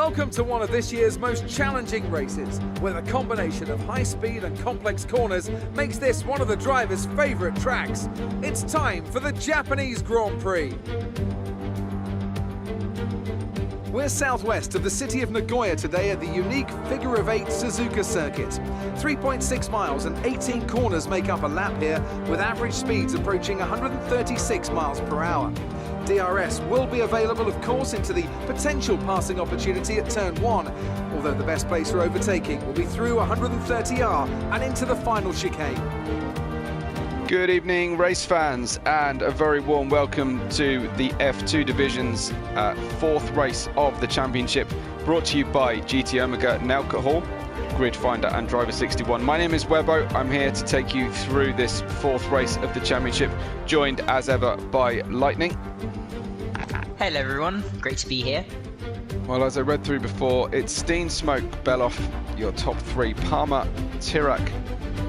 Welcome to one of this year's most challenging races, where the combination of high speed and complex corners makes this one of the drivers' favourite tracks. It's time for the Japanese Grand Prix. We're southwest of the city of Nagoya today at the unique figure-of-8 Suzuka circuit. 3.6 miles and 18 corners make up a lap here, with average speeds approaching 136 miles per hour. DRS will be available, of course, into the potential passing opportunity at turn 1, although the best place for overtaking will be through 130R and into the final chicane. Good evening, race fans, and a very warm welcome to the F2 Division's fourth race of the championship, brought to you by GT Omega and Alcohol, Grid Finder and Driver 61. My name is Webbo. I'm here to take you through this fourth race of the championship, joined as ever by Lightning. Hello everyone, great to be here. Well, as I read through before, it's Steen, Smoke, Beloff, your top three, Palmer, Tirak,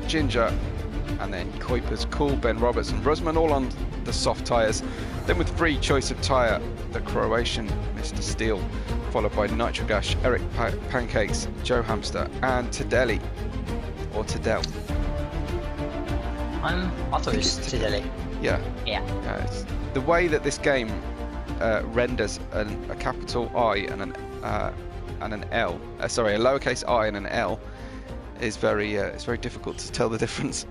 Ginger, and then Kuipers, Cool, Ben Roberts and Rusman, all on the soft tyres. Then with free choice of tyre, the Croatian Mr. Steele, followed by Nitrogash, Eric Pancakes, Joe Hamster, and Tadeli, or Tadel. I thought it was Tadeli. Yeah. Yeah. It's the way that this game renders a capital I and an L, sorry, a lowercase I and an L, is it's very difficult to tell the difference.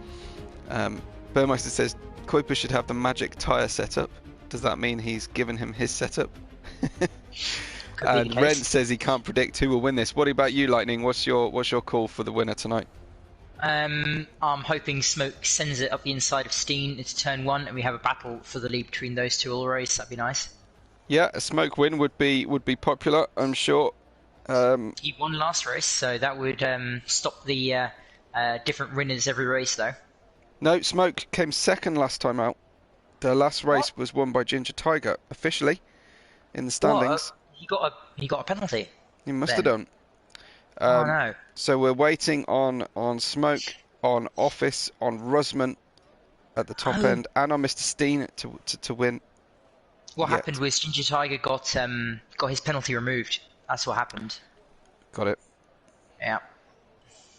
Burmeister says Kuiper should have the magic tyre setup. Does that mean he's given him his setup? And Ren says he can't predict who will win this. What about you, Lightning? What's your call for the winner tonight? I'm hoping Smoke sends it up the inside of Steen into turn 1, and we have a battle for the lead between those two all race. That'd be nice. Yeah, a Smoke win would be popular, I'm sure. He won last race, so that would stop the different winners every race, though. No, Smoke came second last time out. The last race was won by Ginger Tiger, officially, in the standings. What? He got a penalty. He must have done. Oh no. So we're waiting on Smoke, on Office, on Rusman at the top end, and on Mr. Steen to win. What happened was Ginger Tiger got his penalty removed. That's what happened. Got it. Yeah.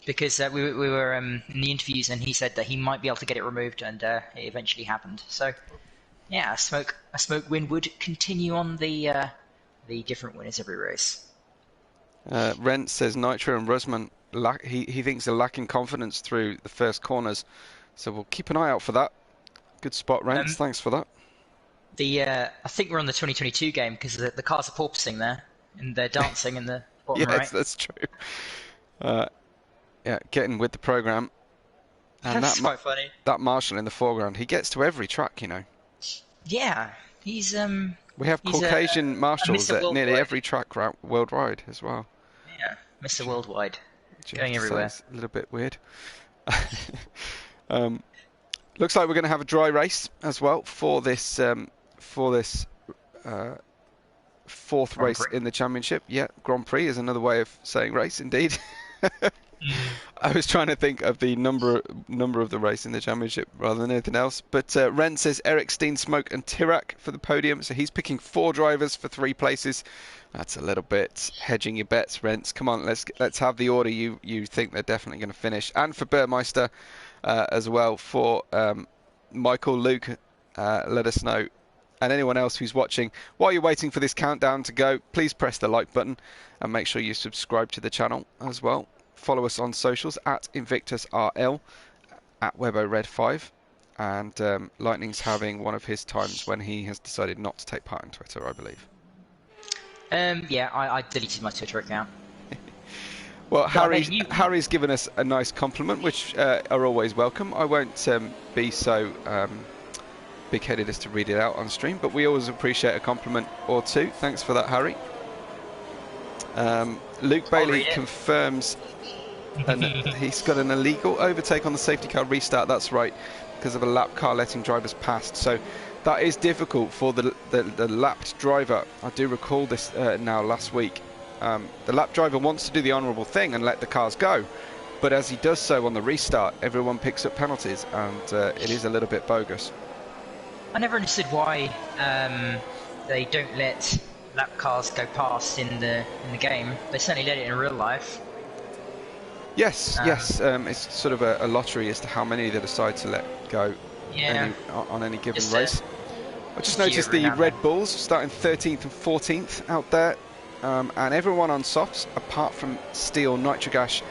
Because we were in the interviews, and he said that he might be able to get it removed, and it eventually happened. So, yeah, a smoke win would continue on the different winners every race. Rent says Nitro and Rusman he thinks they're lacking confidence through the first corners, so we'll keep an eye out for that. Good spot, Rent. Thanks for that. I think we're on the 2022 game because the cars are porpoising there, and they're dancing in the bottom right. Yes, that's true. Yeah, getting with the program. And that's quite funny. That Marshall in the foreground, he gets to every track, you know. Yeah, he's We have Caucasian marshals at nearly every track worldwide as well. Yeah, Mr. Worldwide, going everywhere. It's a little bit weird. Looks like we're going to have a dry race as well for this fourth race in the championship. Yeah, Grand Prix is another way of saying race, indeed. I was trying to think of the number of the race in the championship rather than anything else. But Ren says Eric, Steen, Smoke and Tirak for the podium. So he's picking 4 drivers for 3 places. That's a little bit hedging your bets, Rents. Come on, let's have the order you think they're definitely going to finish. And for Burmeister as well. For Michael, Luke, let us know. And anyone else who's watching, while you're waiting for this countdown to go, please press the like button and make sure you subscribe to the channel as well. Follow us on socials at Invictus RL, at WebORed5, and Lightning's having one of his times when he has decided not to take part in Twitter, I believe. Yeah, I deleted my Twitter account. Well, Harry's given us a nice compliment, which are always welcome. I won't be so big-headed as to read it out on stream, but we always appreciate a compliment or two. Thanks for that, Harry. Luke Bailey confirms he's got an illegal overtake on the safety car restart. That's right, because of a lap car letting drivers past. So that is difficult for the lapped driver. I do recall this now last week. The lap driver wants to do the honourable thing and let the cars go, but as he does so on the restart, everyone picks up penalties, and it is a little bit bogus. I never understood why they don't let lap cars go past in the game. They certainly let it in real life. Yes, yes. It's sort of a lottery as to how many they decide to let go on any given race. I just noticed the Red Bulls starting 13th and 14th out there, and everyone on softs apart from Steel, Nitrogash,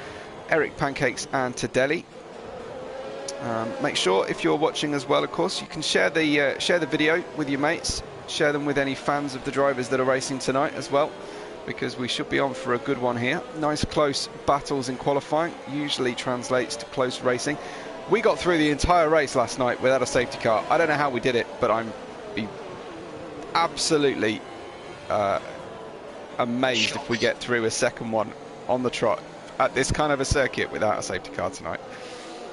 Eric Pancakes and Tadelli. Make sure if you're watching as well, of course, you can share the video with your mates, share them with any fans of the drivers that are racing tonight as well, because we should be on for a good one here. Nice close battles in qualifying, usually translates to close racing. We got through the entire race last night without a safety car. I don't know how we did it, but I'm absolutely amazed if we get through a second one on the trot at this kind of a circuit without a safety car tonight.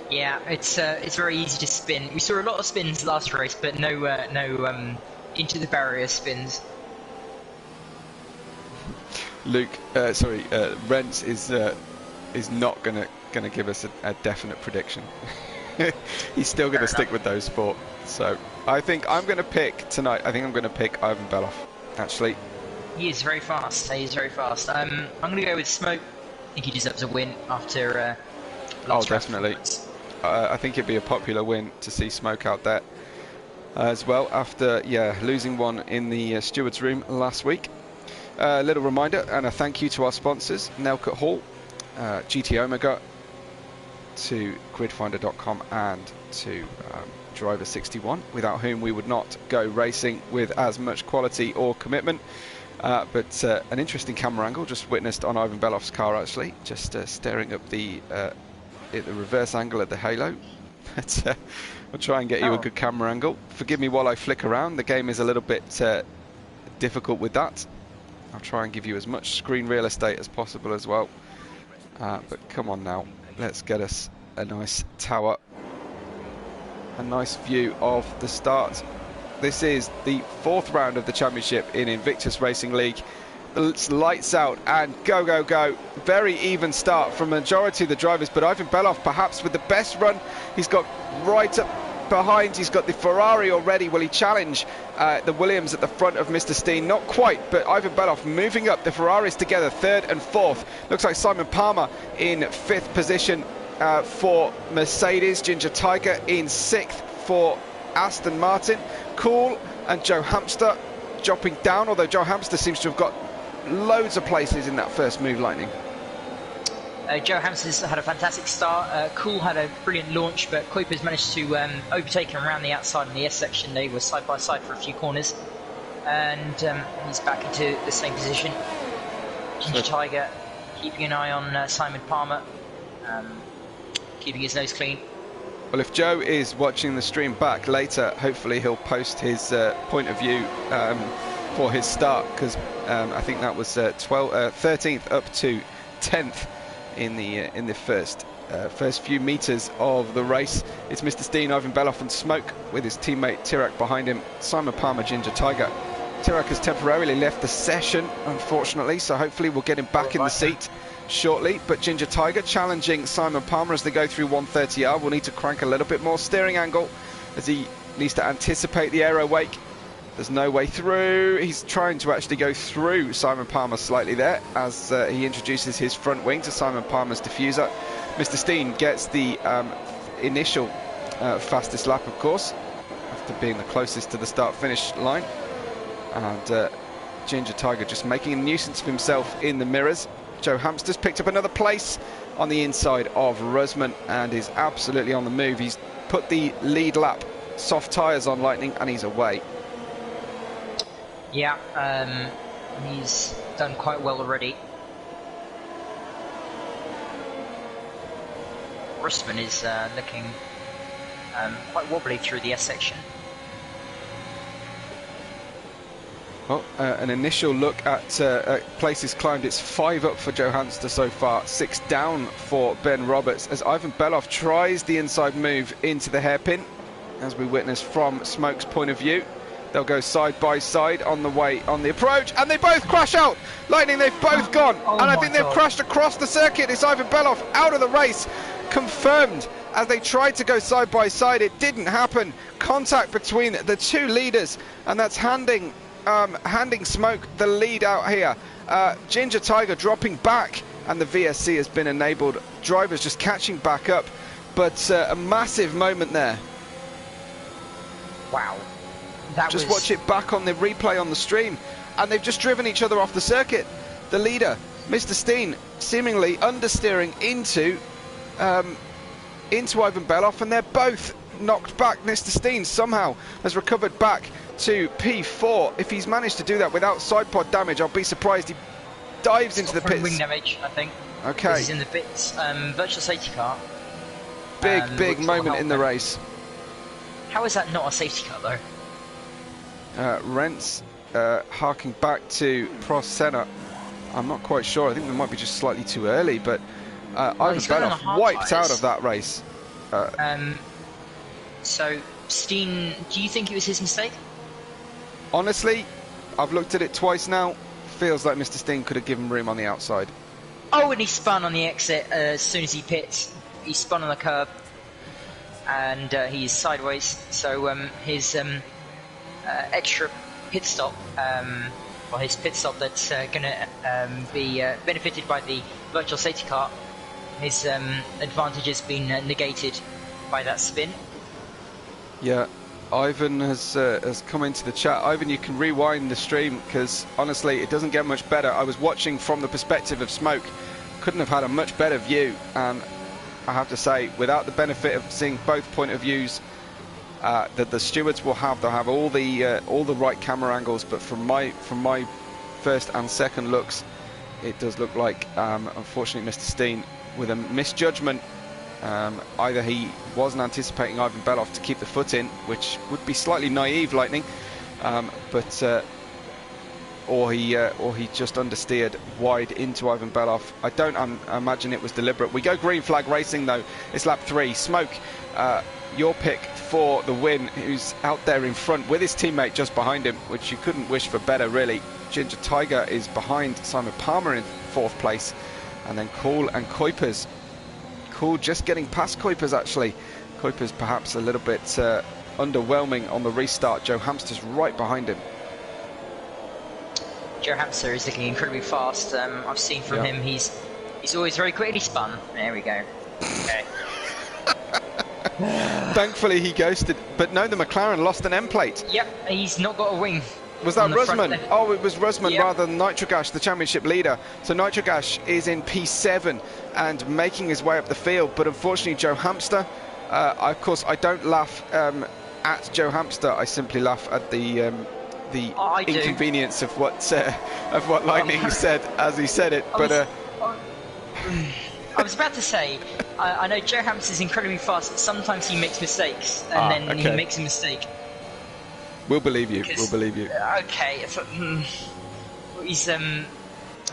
Yeah, it's very easy to spin. We saw a lot of spins last race, but no into the barrier spins. Luke, Rents is not gonna give us a definite prediction. He's still gonna stick with those four. So I think I'm gonna pick tonight. I think I'm gonna pick Ivan Belov. Actually, he is very fast. He's very fast. I'm gonna go with Smoke. I think he deserves a win after. Oh, definitely. I think it'd be a popular win to see Smoke out there as well after losing one in the stewards room last week. A little reminder and a thank you to our sponsors, Nelcut Hall, GT Omega, to gridfinder.com and to Driver 61, without whom we would not go racing with as much quality or commitment. But an interesting camera angle just witnessed on Ivan Belov's car, actually, just staring up the reverse angle of the halo. But I'll try and get you a good camera angle. Forgive me while I flick around. The game is a little bit difficult with that. I'll try and give you as much screen real estate as possible as well. But come on now, let's get us a nice tower, a nice view of the start. This is the 4th round of the championship in Invictus Racing League. It's lights out and go, go, go. Very even start from majority of the drivers, but Ivan Belov perhaps with the best run. He's got right up behind, he's got the Ferrari already. Will he challenge the Williams at the front of Mr. Steen? Not quite, but Ivan Belov moving up the Ferraris together, 3rd and 4th. Looks like Simon Palmer in 5th position for Mercedes. Ginger Tiger in 6th for Aston Martin. Cool and Joe Hamster dropping down, although Joe Hamster seems to have got loads of places in that first move, Lightning. Joe Hamster's had a fantastic start. Cool had a brilliant launch, but Kuiper's managed to overtake him around the outside in the S section. They were side by side for a few corners, and he's back into the same position. Ginger Tiger keeping an eye on Simon Palmer, keeping his nose clean. Well, if Joe is watching the stream back later, hopefully he'll post his point of view for his start, because I think that was 13th up to 10th in the first few meters of the race. It's Mr. Steen, Ivan Belov and Smoke with his teammate Tirac behind him. Simon Palmer, Ginger Tiger. Tirac has temporarily left the session, unfortunately, so hopefully we'll get him back in the seat shortly. But Ginger Tiger challenging Simon Palmer as they go through 130R. We'll need to crank a little bit more steering angle as he needs to anticipate the aero wake. There's no way through. He's trying to actually go through Simon Palmer slightly there as he introduces his front wing to Simon Palmer's diffuser. Mr. Steen gets the initial fastest lap, of course, after being the closest to the start-finish line. And Ginger Tiger just making a nuisance of himself in the mirrors. Joe Hamster's picked up another place on the inside of Rusman and is absolutely on the move. He's put the lead lap soft tyres on, Lightning, and he's away. Yeah, he's done quite well already. Rusman is looking quite wobbly through the S section. Well, an initial look at places climbed. It's 5 up for Joe Hamster so far, 6 down for Ben Roberts as Ivan Belov tries the inside move into the hairpin, as we witnessed from Smoke's point of view. They'll go side by side on the way, on the approach, and they both crash out. Lightning, they've both gone, and I think they've crashed across the circuit. It's Ivan Belov out of the race, confirmed as they tried to go side by side. It didn't happen. Contact between the two leaders, and that's handing handing Smoke the lead out here. Ginger Tiger dropping back, and the VSC has been enabled. Drivers just catching back up, but a massive moment there. Wow. Just watch it back on the replay on the stream, and they've just driven each other off the circuit. The leader, Mr. Steen, seemingly understeering into Ivan Beloff, and they're both knocked back. Mr. Steen somehow has recovered back to P4. If he's managed to do that without side pod damage, I'll be surprised. He dives into the pits. Wing damage, I think. Okay. He's in the pits. Virtual safety car. Big moment in the race. How is that not a safety car, though? Rents harking back to Prost Senna. I'm not quite sure. I think we might be just slightly too early, but Ivan Beloff wiped out of that race. So, Steen, do you think it was his mistake? Honestly, I've looked at it twice now. Feels like Mr. Steen could have given room on the outside. Oh, and he spun on the exit as soon as he pits. He spun on the curb, and he's sideways. So his extra pit stop, his pit stop that's going to be benefited by the virtual safety car, his advantage has been negated by that spin. Yeah, Ivan has come into the chat. Ivan, you can rewind the stream, because honestly it doesn't get much better. I was watching from the perspective of Smoke, couldn't have had a much better view, and I have to say, without the benefit of seeing both point of views that the stewards will have, they'll have all the right camera angles, but from my first and second looks, it does look like unfortunately Mr. Steen, with a misjudgment, either he wasn't anticipating Ivan Beloff to keep the foot in, which would be slightly naive, Lightning, or he just understeered wide into Ivan Beloff. I don't imagine it was deliberate. We go green flag racing though. It's lap 3. Smoke, your pick for the win, who's out there in front with his teammate just behind him, which you couldn't wish for better, really. Ginger Tiger is behind Simon Palmer in 4th place, and then Cool and Kuipers. Cool just getting past Kuipers, actually. Kuipers perhaps a little bit underwhelming on the restart. Joe Hamster's right behind him. Joe Hamster is looking incredibly fast. I've seen from him, he's always very quickly spun. There we go. Okay. Thankfully he ghosted, but no, the McLaren lost an M plate. Yep, he's not got a wing. Was that Rusman? Oh, it was Rusman rather than Nitrogash, the championship leader. So Nitrogash is in P7 and making his way up the field, but unfortunately Joe Hamster, of course I don't laugh at Joe Hamster, I simply laugh at the inconvenience of what Lightning said as he said it. I was about to say, I know Joe Hamster's incredibly fast, but sometimes he makes mistakes, and then he makes a mistake. We'll believe you. We'll believe you. Okay. He's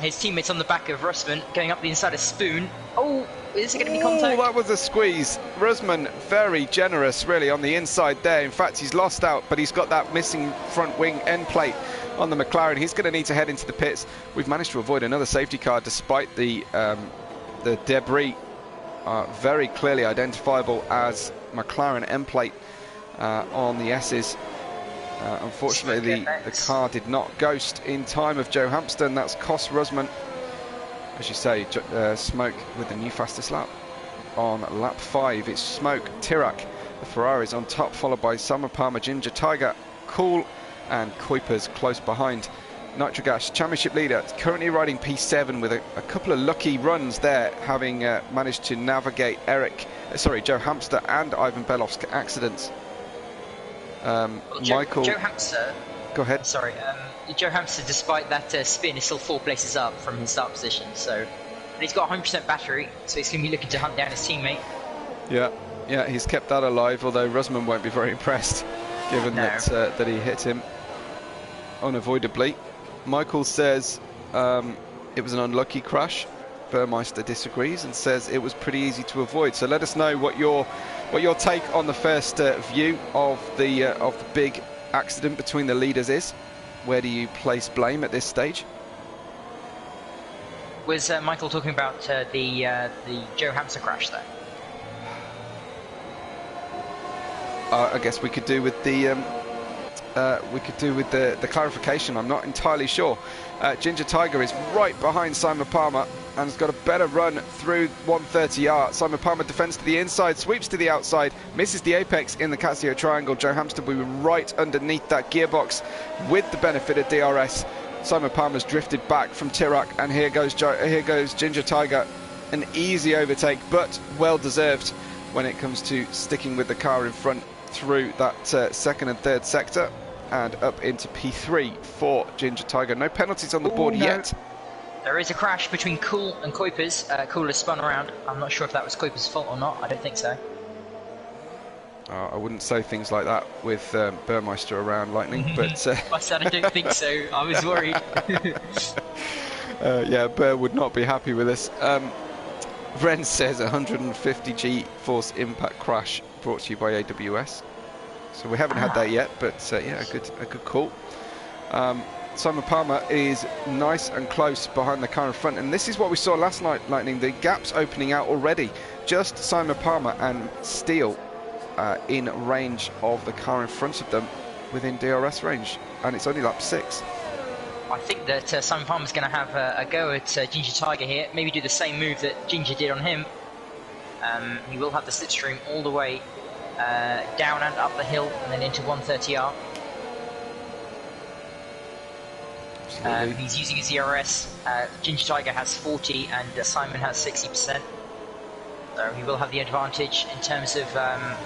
his teammates on the back of Russman going up the inside of Spoon. Oh, is it going to be contact? Oh, that was a squeeze. Rusman very generous, really, on the inside there. In fact, he's lost out, but he's got that missing front wing end plate on the McLaren. He's going to need to head into the pits. We've managed to avoid another safety car despite the debris, very clearly identifiable as McLaren end plate on the S's. Unfortunately, the car did not ghost in time of Joe Hamster, and that's cost Rusman, as you say, Smoke with the new fastest lap. On lap 5, it's Smoke, Tirac, the Ferraris on top, followed by Summer Palmer, Ginger Tiger, Cool, and Kuipers close behind. Nitrogash, championship leader, currently riding P7 with a couple of lucky runs there, having managed to navigate Joe Hamster and Ivan Beloff's accidents. Michael, Joe Hamster. Go ahead. Sorry, Joe Hamster, despite that spin, is still 4 places up from his start position. So, but he's got 100% battery, so he's going to be looking to hunt down his teammate. Yeah, he's kept that alive. Although Rusman won't be very impressed, given that he hit him unavoidably. Michael says it was an unlucky crash. Burmeister disagrees and says it was pretty easy to avoid. So let us know what your take on the first view of the big accident between the leaders is. Where do you place blame at this stage? Was Michael talking about the Joe Hamster crash there? I guess we could do with the we could do with the clarification. I'm not entirely sure. Ginger Tiger is right behind Simon Palmer and has got a better run through 130R. Simon Palmer defends to the inside, sweeps to the outside, misses the apex in the Casio triangle. Joe Hamster will be right underneath that gearbox with the benefit of DRS. Simon Palmer's drifted back from Tirac, and here goes Ginger Tiger. An easy overtake, but well deserved when it comes to sticking with the car in front through that second and third sector and up into P3 for Ginger Tiger. No penalties on the board yet. There is a crash between Cool and Kuipers. Cool has spun around. I'm not sure if that was Kuipers' fault or not. I don't think so. I wouldn't say things like that with Burmeister around, Lightning, but... I said I don't think so. I was worried. Yeah, Burr would not be happy with this. Ren says 150 G-force impact crash brought to you by AWS. So we haven't had that yet, but yeah, a good call. Simon Palmer is nice and close behind the car in front, and this is what we saw last night, Lightning. The gaps opening out already. Just Simon Palmer and Steele in range of the car in front of them, within DRS range, and it's only lap 6. I think that Simon Palmer's going to have a go at Ginger Tiger here. Maybe do the same move that Ginger did on him. He will have the slipstream all the way down and up the hill and then into 130R. He's using his ERS. Ginger Tiger has 40 and Simon has 60%. So he will have the advantage in terms of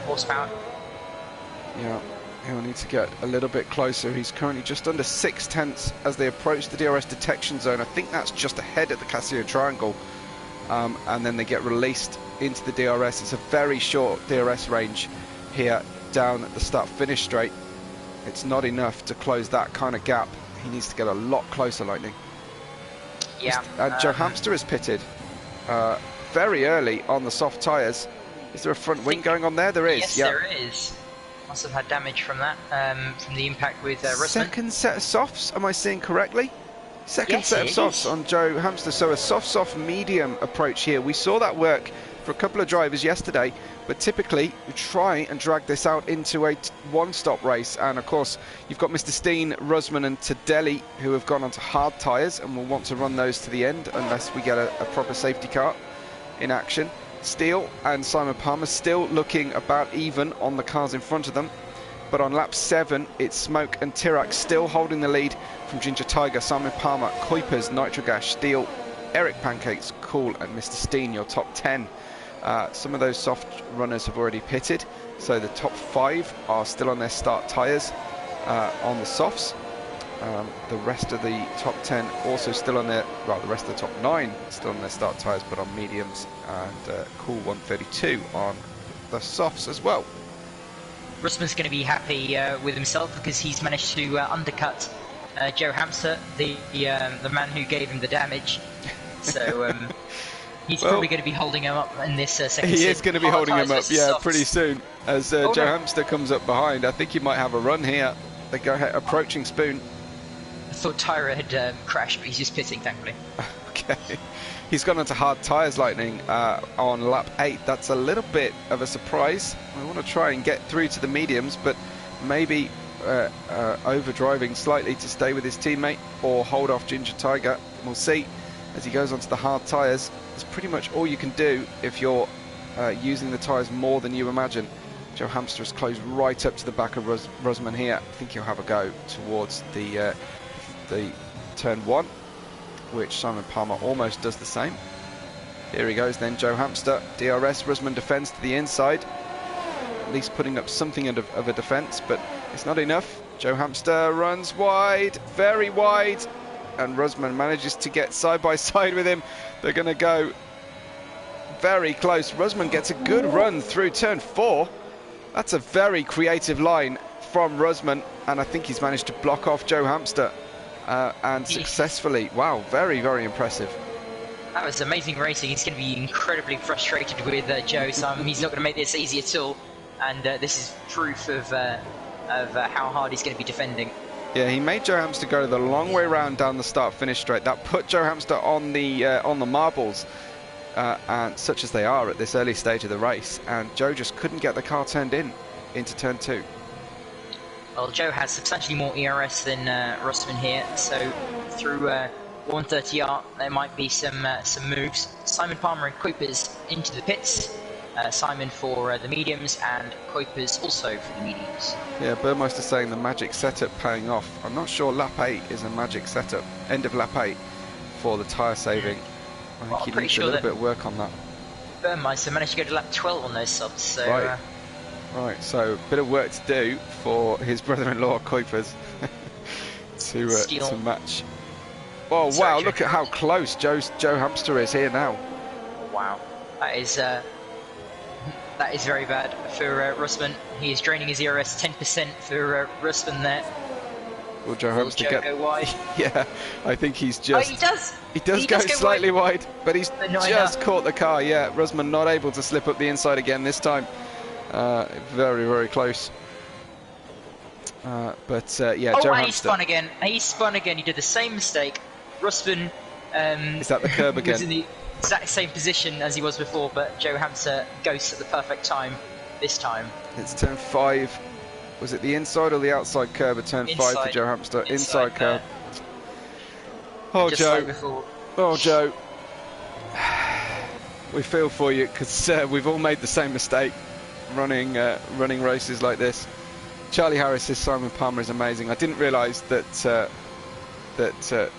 horsepower. Yeah, he'll need to get a little bit closer. He's currently just under 6/10 as they approach the DRS detection zone. I think that's just ahead of the Casio triangle. And then they get released into the DRS. It's a very short DRS range here down at the start-finish straight. It's not enough to close that kind of gap. He needs to get a lot closer, Lightning. Yeah. And Joe Hamster is pitted very early on the soft tyres. Is there a front wing going on there? There is. Yes, yeah. there is. Must have had damage from that, from the impact with Russman. Second set of softs, am I seeing correctly? Second Yes, set of softs on Joe Hamster, so a soft medium approach here. We saw that work for a couple of drivers yesterday, but typically you try and drag this out into a one-stop race, and of course you've got Mr. Steen, Rusman and Tadelli who have gone onto hard tyres and will want to run those to the end unless we get a proper safety car in action. Steele and Simon Palmer still looking about even on the cars in front of them, but on lap 7 it's Smoke and Tirac still holding the lead from Ginger Tiger, Simon Palmer, Kuipers, Nitrogas, Steele, Eric Pancakes, Cool and Mr. Steen, your top 10. Some of those soft runners have already pitted, so the top 5 are still on their start tyres on the softs. The rest of the top 10 also still on their, well, the rest of the top 9 still on their start tyres, but on mediums, and Cool 132 on the softs as well. Russman's going to be happy with himself because he's managed to undercut Joe Hamster, the man who gave him the damage. So he's probably going to be holding him up in this second. He is going to be holding him up, yeah, softs. pretty soon. As Joe Hamster comes up behind, I think he might have a run here. They go ahead, approaching Spoon. I thought Tyra had crashed, but he's just pitting, thankfully. Okay. He's gone onto hard tyres, Lightning, on lap 8. That's a little bit of a surprise. I want to try and get through to the mediums, but maybe overdriving slightly to stay with his teammate or hold off Ginger Tiger. We'll see as he goes onto the hard tyres. It's pretty much all you can do if you're using the tyres more than you imagine. Joe Hamster is closed right up to the back of Rusman here. I think he'll have a go towards the turn 1, which Simon Palmer almost does the same. Here he goes then, Joe Hamster, DRS, Rusman defends to the inside, at least putting up something of a defence, but it's not enough. Joe Hamster runs wide, very wide, and Rusman manages to get side by side with him. They're going to go very close. Rusman gets a good run through turn 4. That's a very creative line from Rusman, and I think he's managed to block off Joe Hamster. And successfully. Wow, very, very impressive. That was amazing racing. He's going to be incredibly frustrated with Joe. So he's not going to make this easy at all. And this is proof of how hard he's going to be defending. Yeah, he made Joe Hamster go the long way round down the start-finish straight. That put Joe Hamster on the marbles, and such as they are at this early stage of the race. And Joe just couldn't get the car turned into turn 2. Well, Joe has substantially more ERS than Russman here, so through 130R there might be some moves. Simon Palmer and Kuipers into the pits. Simon for the mediums and Kuipers also for the mediums. Yeah, Burmeister saying the magic setup paying off. I'm not sure lap 8 is a magic setup. End of lap 8 for the tyre saving. I think he needs a little bit of work on that. Burmeister managed to go to lap 12 on those softs, so... Right. Right, so a bit of work to do for his brother-in-law Kuipers to match. Oh wow! Look at how close Joe Hamster is here now. Wow, that is very bad for Russman. He is draining his ERS 10% for Russman there. Will Joe Hamster go wide? Yeah, I think he's just. Oh, he does go slightly wide, but he's just caught the car. Yeah, Russman not able to slip up the inside again this time. Very, very close. Yeah, Joe and Hamster. he spun again. He spun again. He did the same mistake. Russman is that the curb again? was in the exact same position as he was before, but Joe Hamster ghosts at the perfect time this time. It's turn 5. Was it the inside or the outside curb at turn 5 for Joe Hamster? Inside curb. Oh, just Joe. like before. Oh, Joe. We feel for you because we've all made the same mistake. Running races like this. Charlie Harris says Simon Palmer is amazing. I didn't realise that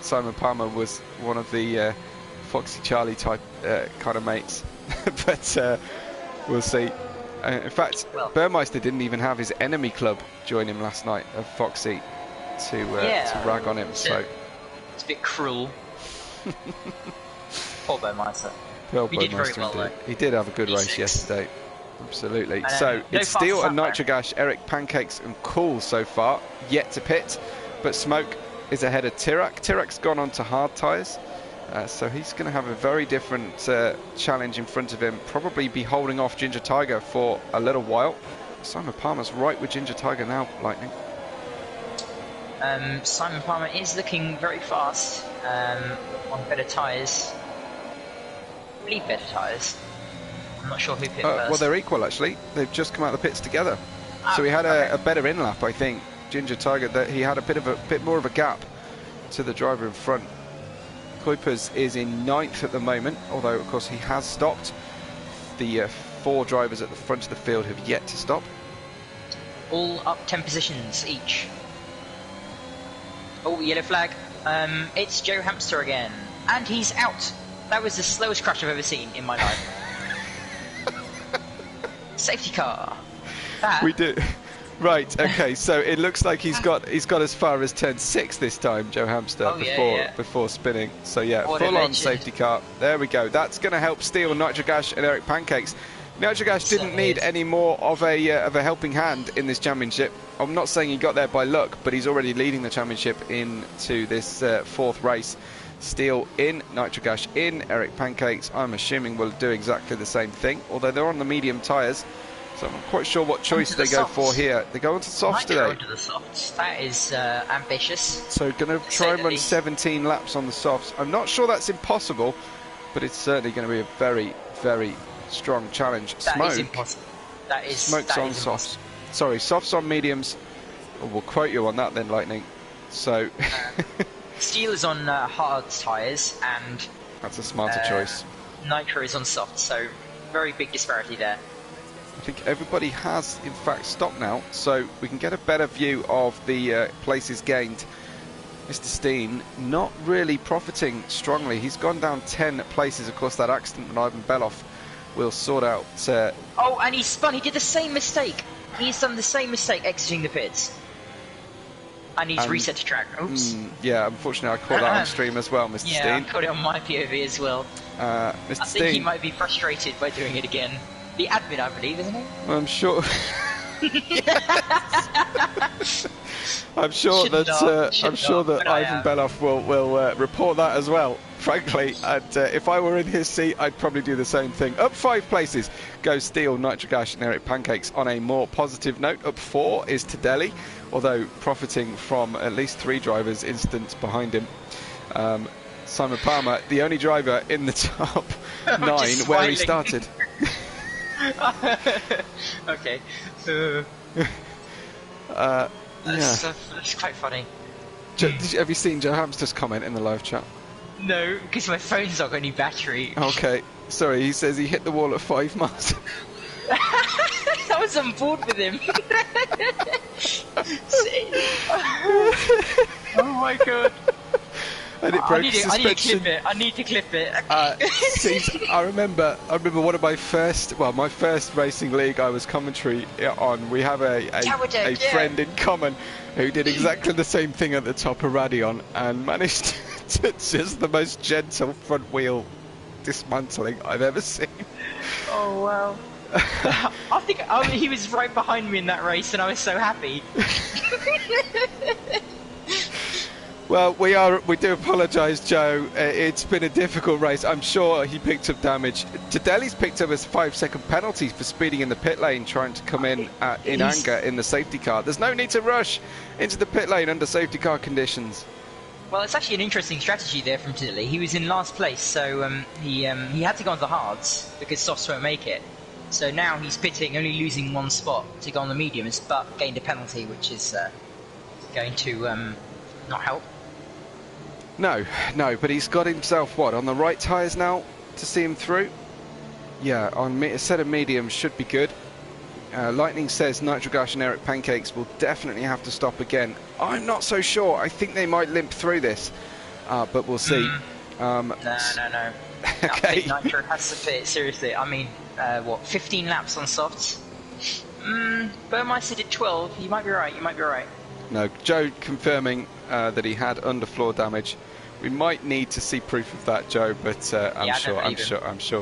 Simon Palmer was one of the Foxy Charlie type kind of mates, but we'll see. In fact, Burmeister didn't even have his enemy club join him last night of Foxy to rag on him. So it's a bit cruel. Poor Burmeister. He did very well though. He did have a good race yesterday. Absolutely. So it's Steele and Nitrogash, Eric Pancakes and Cool so far, yet to pit, but Smoke is ahead of Tirak. Tirak's gone on to hard tyres, so he's going to have a very different challenge in front of him, probably be holding off Ginger Tiger for a little while. Simon Palmer's right with Ginger Tiger now, Lightning. Simon Palmer is looking very fast on better tyres. I believe better tyres. I'm not sure who pit first. Well, they're equal actually. They've just come out of the pits together. So he had a better in lap, I think. Ginger Tiger, that he had a bit more of a gap to the driver in front. Kuipers is in 9th at the moment, although of course he has stopped. The 4 drivers at the front of the field have yet to stop. All up 10 positions each. Oh, yellow flag. It's Joe Hamster again, and he's out. That was the slowest crash I've ever seen in my life. Safety car. We do. Right. Okay. So it looks like he's got as far as turn 6 this time, Joe Hamster, before spinning. So yeah, full on safety car. There we go. That's going to help Steele, Nitrogash, and Eric Pancakes. Nitrogash didn't need any more of a helping hand in this championship. I'm not saying he got there by luck, but he's already leading the championship into this 4th race. Steele in, Nitrogash in, Eric Pancakes I'm assuming will do exactly the same thing, although they're on the medium tyres, so I'm not quite sure what choice they go for here. They go onto softs today. Go into the softs. That is ambitious. So going to try and run 17 laps on the softs. I'm not sure that's impossible, but it's certainly going to be a very, very strong challenge. That is impossible. Smoke's on softs. Sorry, softs on mediums. Oh, we'll quote you on that then, Lightning. So... Steel is on hard tyres and... That's a smarter choice. Nitro is on soft, so very big disparity there. I think everybody has, in fact, stopped now, so we can get a better view of the places gained. Mr. Steen not really profiting strongly. He's gone down 10 places. Of course, that accident with Ivan Beloff will sort out... Oh, and he spun. He did the same mistake. He's done the same mistake exiting the pits. And he's reset to track. Oops. Yeah, unfortunately I caught that on stream as well, Mr. Steen. Yeah, I caught it on my POV as well. Mr. I think he might be frustrated by doing it again. The admin, I believe, isn't he? I'm sure. I'm sure that Ivan Beloff will report that as well. Frankly, and if I were in his seat, I'd probably do the same thing. Up 5 places goes Steele, Nitrogash, and Eric Pancakes on a more positive note. Up 4 is Tadeli, although profiting from at least 3 drivers' incidents behind him. Simon Palmer, the only driver in the top 9 where he started. Okay. That's quite funny. Have you seen Joe Hamster's comment in the live chat? No, because my phone's not got any battery. Okay, sorry, he says he hit the wall at 5 miles. I was on board with him. Oh my god. And it broke suspension. I need to clip it. I remember one of my first racing league I was commentary on. We have a friend in common who did exactly the same thing at the top of Radion and managed to just the most gentle front wheel dismantling I've ever seen. Oh wow. I think he was right behind me in that race and I was so happy. Well, we do apologise, Joe. It's been a difficult race. I'm sure he picked up damage. Tadeli's picked up his 5-second penalty for speeding in the pit lane, trying to come in anger in the safety car. There's no need to rush into the pit lane under safety car conditions. Well, it's actually an interesting strategy there from Tadeli. He was in last place, so he had to go on the hards because softs won't make it. So now he's pitting, only losing 1 spot to go on the mediums, but gained a penalty, which is going to not help. No, but he's got himself, on the right tyres now to see him through? Yeah, on a set of mediums should be good. Lightning says Nitrogash and Eric Pancakes will definitely have to stop again. I'm not so sure. I think they might limp through this, but we'll see. No. Okay. I think Nitro has to fit, seriously. I mean, 15 laps on softs? Burmeister did 12. You might be right. No, Joe confirming that he had underfloor damage. We might need to see proof of that, Joe, but I'm sure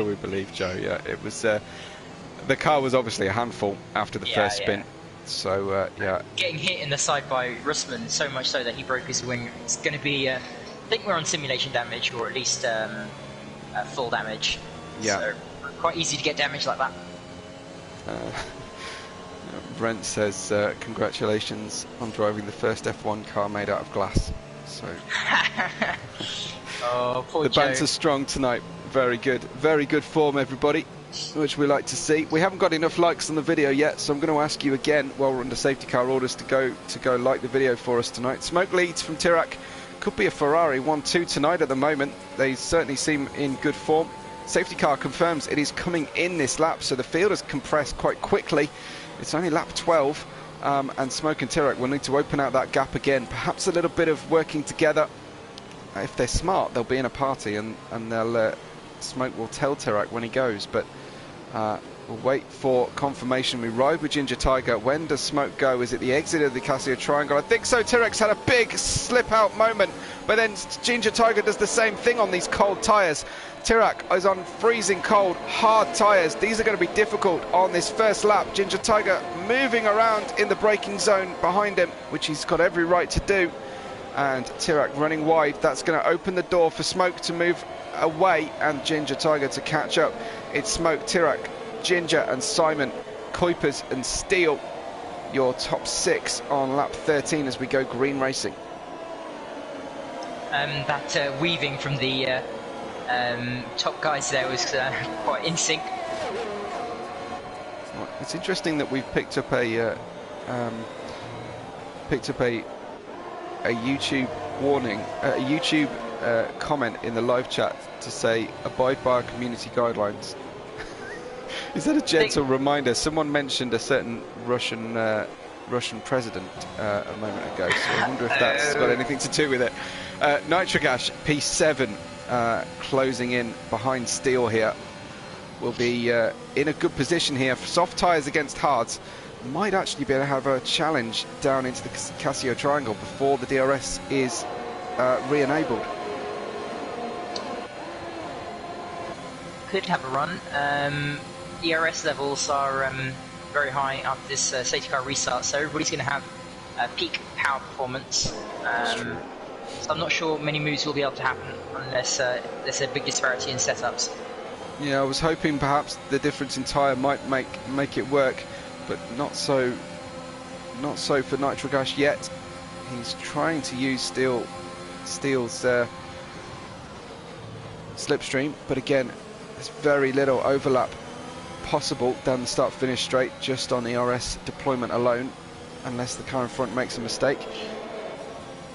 we believe Joe. Yeah, it was the car was obviously a handful after the first spin. So getting hit in the side by Russman so much so that he broke his wing. It's going to be I think we're on simulation damage, or at least full damage. Yeah. So quite easy to get damage like that. Brent says congratulations on driving the first F1 car made out of glass. So oh, poor the Joe. banter's strong tonight. Very good form, everybody, which we like to see. We haven't got enough likes on the video yet, so I'm going to ask you again while we're under safety car orders to go like the video for us tonight. Smoke leads from Tirac. Could be a Ferrari 1-2 tonight at the moment. They certainly seem in good form. Safety car confirms it is coming in this lap, so the field has compressed quite quickly. It's only lap 12, and Smoke and Tirac will need to open out that gap again. Perhaps a little bit of working together. If they're smart, they'll be in a party, and they'll Smoke will tell Tirac when he goes. But we'll wait for confirmation. We ride with Ginger Tiger. When does Smoke go? Is it the exit of the Casio Triangle? I think so. Tirac's had a big slip-out moment, but then Ginger Tiger does the same thing on these cold tyres. Tirac is on freezing cold, hard tyres. These are going to be difficult on this first lap. Ginger Tiger moving around in the braking zone behind him, which he's got every right to do. And Tirac running wide. That's going to open the door for Smoke to move away and Ginger Tiger to catch up. It's Smoke, Tirac, Ginger and Simon, Kuipers and Steele. Your top 6 on lap 13 as we go green racing. That weaving from the top guys there was quite in sync. It's interesting that we've picked up a YouTube warning, a YouTube comment in the live chat to say abide by our community guidelines. Is that a gentle reminder? Someone mentioned a certain Russian president a moment ago, so I wonder if that's got anything to do with it. Nitrogash P7 closing in behind Steele here. Will be in a good position here for soft tyres against hards. Might actually be able to have a challenge down into the Casio Triangle before the DRS is re-enabled. Could have a run. DRS levels are very high after this safety car restart, so everybody's going to have peak power performance. So I'm not sure many moves will be able to happen unless there's a big disparity in setups. Yeah, I was hoping perhaps the difference in tyre might make it work, but not so for Nitrogash yet. He's trying to use Steele's slipstream, but again, there's very little overlap possible down the start-finish straight just on ERS deployment alone. unless the car in front makes a mistake.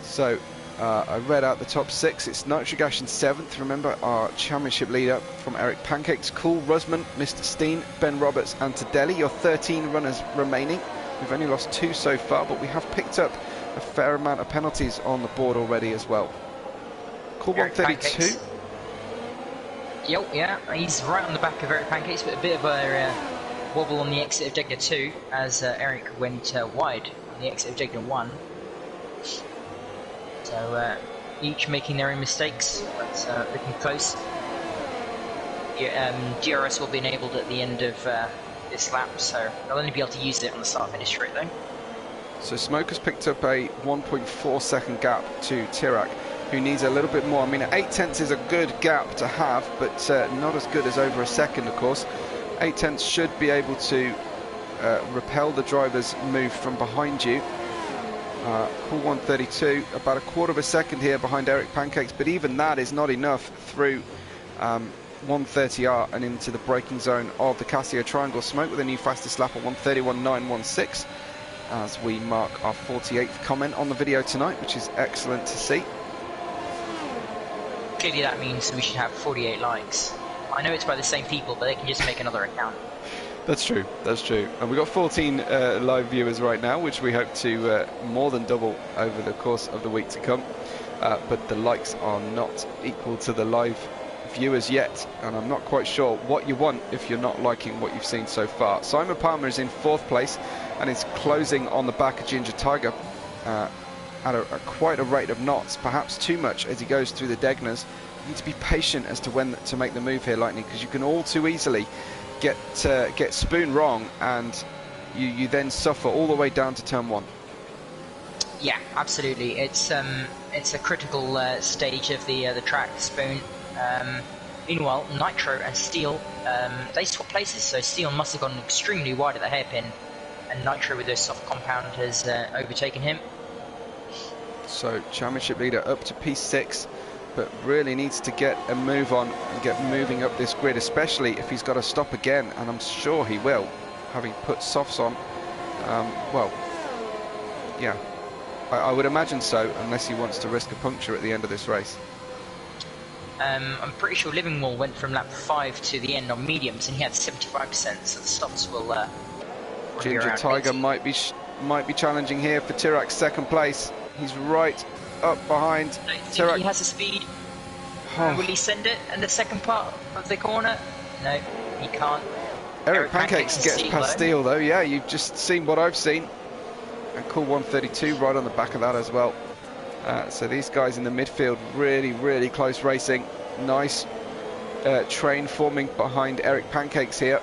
So I read out the top 6. It's Nitric Ash in 7th. Remember, our championship leader from Eric Pancakes, Cool, Rusman, Mr. Steen, Ben Roberts and Tadeli. Your 13 runners remaining. We've only lost 2 so far, but we have picked up a fair amount of penalties on the board already as well. Cool 132. Yep, yeah, he's right on the back of Eric Pancakes, but a bit of a wobble on the exit of Degner 2 as Eric went wide on the exit of Degner 1. So each making their own mistakes, but looking close. DRS will be enabled at the end of this lap, so they'll only be able to use it on the start-finish straight though. So Smoke has picked up a 1.4 second gap to Tirac, who needs a little bit more. I mean, 8/10 is a good gap to have, but not as good as over a second, of course. 8/10 should be able to repel the driver's move from behind you. Cool 132, about a quarter of a second here behind Eric Pancakes, but even that is not enough through 130R and into the braking zone of the Casio Triangle. Smoke with a new fastest lap at 131.916 as we mark our 48th comment on the video tonight, which is excellent to see. Clearly that means we should have 48 likes. I know it's by the same people, but they can just make another account. That's true, that's true. And we've got 14 live viewers right now, which we hope to more than double over the course of the week to come. But the likes are not equal to the live viewers yet, and I'm not quite sure what you want if you're not liking what you've seen so far. Simon Palmer is in 4th place and is closing on the back of Ginger Tiger at quite a rate of knots, perhaps too much as he goes through the Degners. You need to be patient as to when to make the move here, Lightning, because you can all too easily get spoon wrong, and you then suffer all the way down to turn 1. Yeah, absolutely. It's a critical stage of the track, spoon. Meanwhile, Nitro and Steel, they swap places, so Steel must have gone extremely wide at the hairpin, and Nitro with their soft compound has overtaken him. So championship leader up to P6, but really needs to get a move on and get moving up this grid, especially if he's got to stop again, and I'm sure he will, having put softs on. Well, yeah, I would imagine so, unless he wants to risk a puncture at the end of this race. I'm pretty sure Livingwall went from lap 5 to the end on mediums, and he had 75%, so the stops will Ginger Tiger 80. might be challenging here for Tirac's 2nd place. He's right up behind Tirac. He has the speed. Oh. Will he send it in the second part of the corner? No, he can't. Eric Pancakes gets past Steel though. Yeah, you've just seen what I've seen. And Cool 132 right on the back of that as well. So these guys in the midfield, really close racing. Nice train forming behind Eric Pancakes here.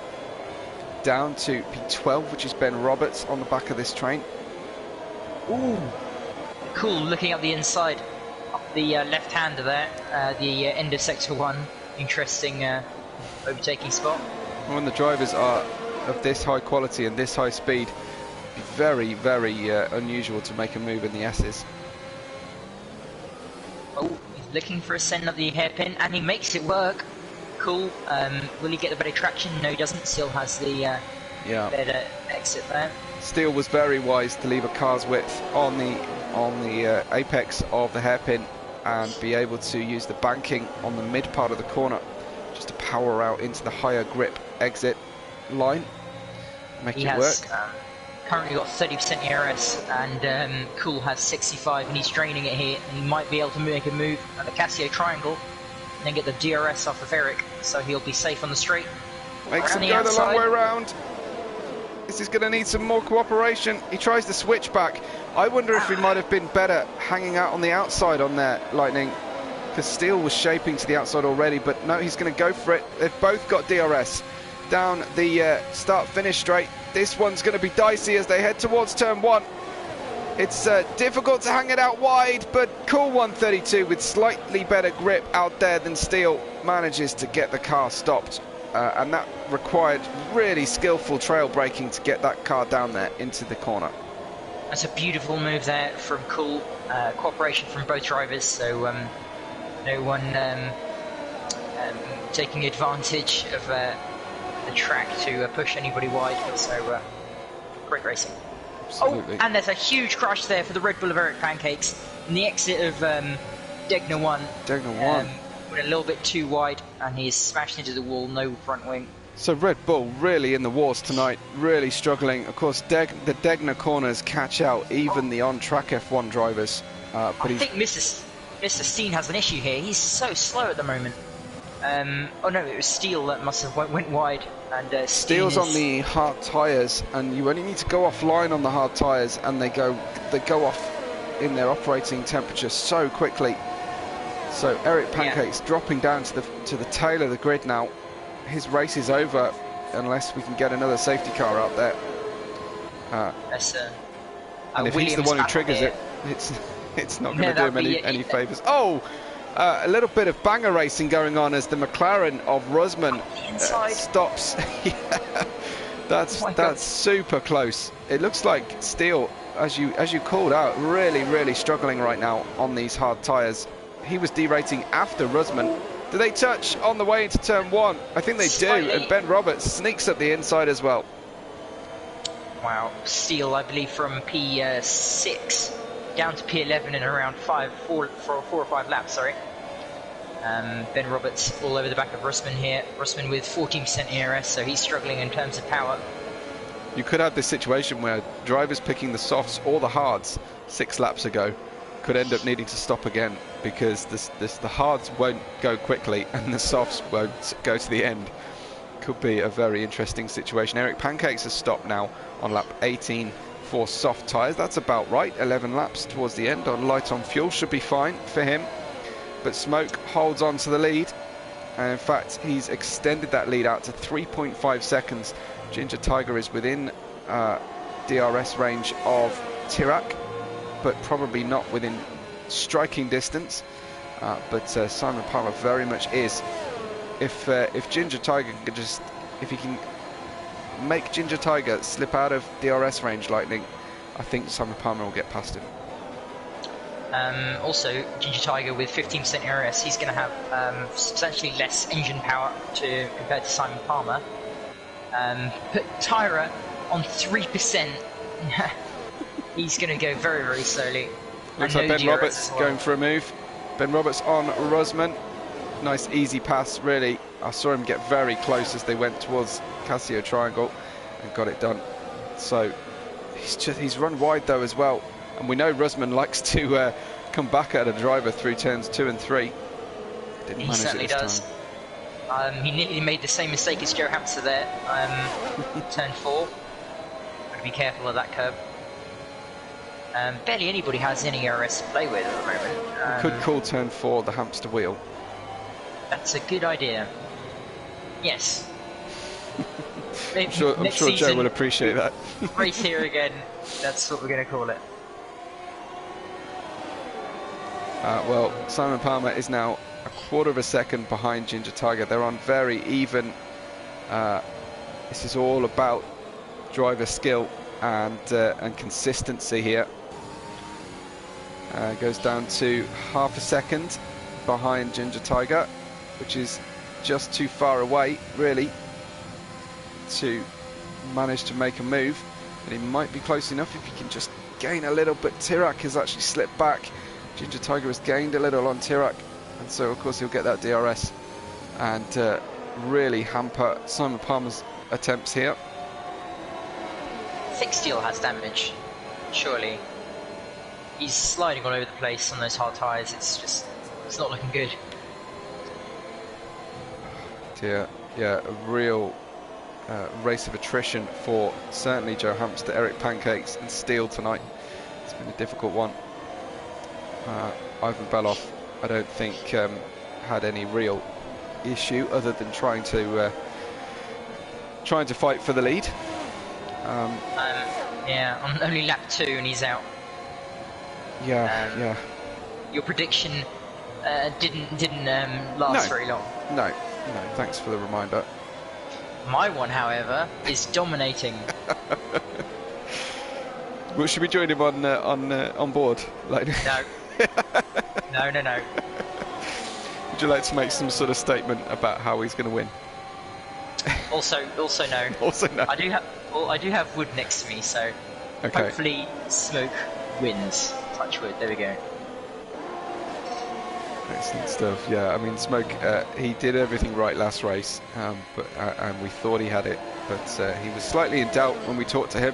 Down to P12, which is Ben Roberts on the back of this train. Ooh. Cool, looking up the inside, up the left-hander there, the end of Sector 1. Interesting overtaking spot. When the drivers are of this high quality and this high speed, very unusual to make a move in the S's. Oh, he's looking for a send up the hairpin, and he makes it work. Cool. Will he get the better traction? No, he doesn't. Still has the better exit there. Steel was very wise to leave a car's width on the apex of the hairpin and be able to use the banking on the mid part of the corner just to power out into the higher grip exit line. Make it work. Currently got 30% ERS, and Cool has 65, and he's draining it here, and he might be able to make a move at the Casio Triangle and then get the DRS off of Eric, so he'll be safe on the straight. Makes him go the long way around. This is going to need some more cooperation. He tries the switch back. I wonder if he might have been better hanging out on the outside on there, Lightning, because Steel was shaping to the outside already, but no, he's going to go for it. They've both got DRS. Down the start-finish straight. This one's going to be dicey as they head towards turn 1. It's difficult to hang it out wide, but Cool 132 with slightly better grip out there than Steel manages to get the car stopped. And that required really skillful trail braking to get that car down there into the corner. That's a beautiful move there from Cool. Cooperation from both drivers, so no one taking advantage of the track to push anybody wide. So great racing. Absolutely. Oh, and there's a huge crash there for the Red Bull of Eric Pancakes. And the exit of Degner 1. Degner 1. Went a little bit too wide, and he's smashed into the wall, no front wing. So Red Bull really in the wars tonight, really struggling. Of course, the Degner corners catch out even the on-track F1 drivers. I think Mr. Steen has an issue here. He's so slow at the moment. Oh no, it was Steele that must have went wide. And Steele's on the hard tyres, and you only need to go offline on the hard tyres, and they go off in their operating temperature so quickly. So Eric Pancakes dropping down to the tail of the grid now. His race is over unless we can get another safety car out there. And if he's the one who triggers it, it's not going to do him any favours. Oh, a little bit of banger racing going on as the McLaren of Rusman stops. Yeah, that's super close. It looks like Steele, as you called out, really struggling right now on these hard tyres. He was derating after Rusman. Do they touch on the way into turn 1? I think they do, and Ben Roberts sneaks up the inside as well. Wow, Steele, I believe, from P6 down to P11 in around 4 or 5 laps, sorry. Ben Roberts all over the back of Rusman here. Rusman with 14% ERS, so he's struggling in terms of power. You could have this situation where drivers picking the softs or the hards 6 laps ago could end up needing to stop again, because the hards won't go quickly and the softs won't go to the end. Could be a very interesting situation. Eric Pancakes has stopped now on lap 18 for soft tyres. That's about right. 11 laps towards the end on light on fuel should be fine for him. But Smoke holds on to the lead, and in fact he's extended that lead out to 3.5 seconds. Ginger Tiger is within DRS range of Tirac, but probably not within striking distance. But Simon Palmer very much is. If Ginger Tiger could if he can make Ginger Tiger slip out of DRS range lightning, I think Simon Palmer will get past him. Also, Ginger Tiger with 15% ERS, he's going to have substantially less engine power compared to Simon Palmer. Put Tyra on 3%. He's going to go very slowly. Looks like Ben Roberts going for a move. Ben Roberts on Rusman. Nice easy pass, really. I saw him get very close as they went towards Casio Triangle and got it done. So he's run wide though as well, and we know Rusman likes to come back at a driver through turns 2 and 3. Didn't manage certainly it this does. time. He nearly made the same mistake as Joe Hamster there. Turn 4. Got to be careful of that curb. Barely anybody has any ERS to play with at the moment. Could call turn 4 the hamster wheel. That's a good idea. Yes. I'm sure Joe will appreciate that. Race here again. That's what we're going to call it. Well, Simon Palmer is now a quarter of a second behind Ginger Tiger. They're on very even. This is all about driver skill and consistency here. Goes down to half a second behind Ginger Tiger, which is just too far away, really, to manage to make a move. But he might be close enough if he can just gain a little. But Tirac has actually slipped back. Ginger Tiger has gained a little on Tirac, and so of course he'll get that DRS and really hamper Simon Palmer's attempts here. I think Steele has damage, surely. He's sliding all over the place on those hard tyres. It's not looking good. Yeah, a real race of attrition for certainly Joe Hamster, Eric Pancakes and Steele tonight. It's been a difficult one. Ivan Beloff, I don't think had any real issue other than trying to fight for the lead. Yeah, on only lap 2 and he's out. Yeah. Your prediction didn't last very long. No, thanks for the reminder. My one, however, is dominating. Well, should we join him on board? Like, No. No. would you like to make some sort of statement about how he's going to win? Also no. Also no. I do have wood next to me, so Okay. Hopefully, Smoke wins. Touch wood. There we go. Excellent stuff. Yeah, I mean, Smoke, he did everything right last race, but and we thought he had it, but he was slightly in doubt when we talked to him,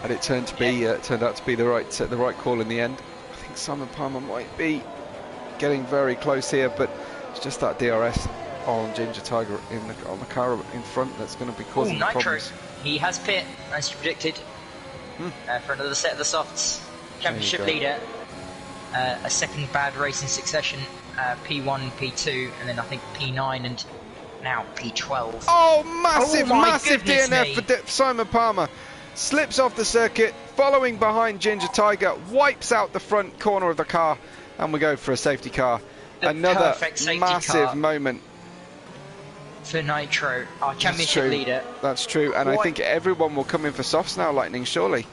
and it turned out to be the right call in the end. I think Simon Palmer might be getting very close here, but it's just that DRS on Ginger Tiger on the car in front that's going to be causing the Nitro. problems. He has pit, as you predicted, for another set of the softs. Championship leader. A second bad race in succession, P1, P2, and then I think P9, and now P12. Oh, massive goodness DNF me. for Simon Palmer. Slips off the circuit, following behind Ginger Tiger, wipes out the front corner of the car, and we go for a safety car. Another perfect safety massive car moment for Nitro, our championship leader. That's true, and I think everyone will come in for softs now, Lightning, surely.